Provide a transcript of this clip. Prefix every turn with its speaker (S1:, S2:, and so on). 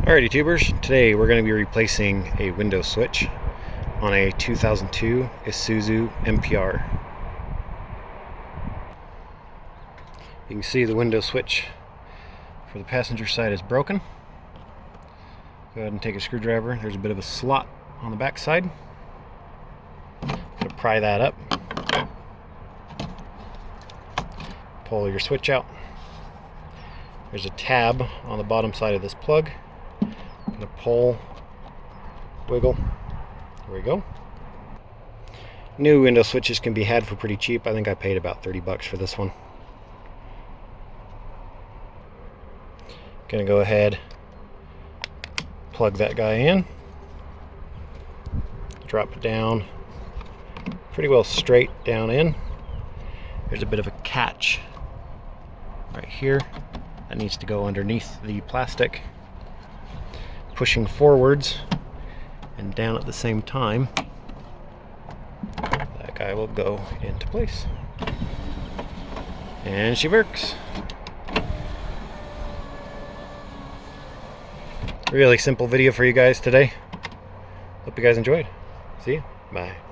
S1: Alrighty tubers, today we're going to be replacing a window switch on a 2002 Isuzu NPR. You can see the window switch for the passenger side is broken. Go ahead and take a screwdriver. There's a bit of a slot on the back side. Gonna pry that up. Pull your switch out. There's a tab on the bottom side of this plug. Gonna pull, wiggle, there we go. New window switches can be had for pretty cheap. I think I paid about 30 bucks for this one. Gonna go ahead, plug that guy in, drop it down pretty well straight down in. There's a bit of a catch right here that needs to go underneath the plastic. Pushing forwards and down at the same time, that guy will go into place. And she works. Really simple video for you guys today. Hope you guys enjoyed. See you. Bye.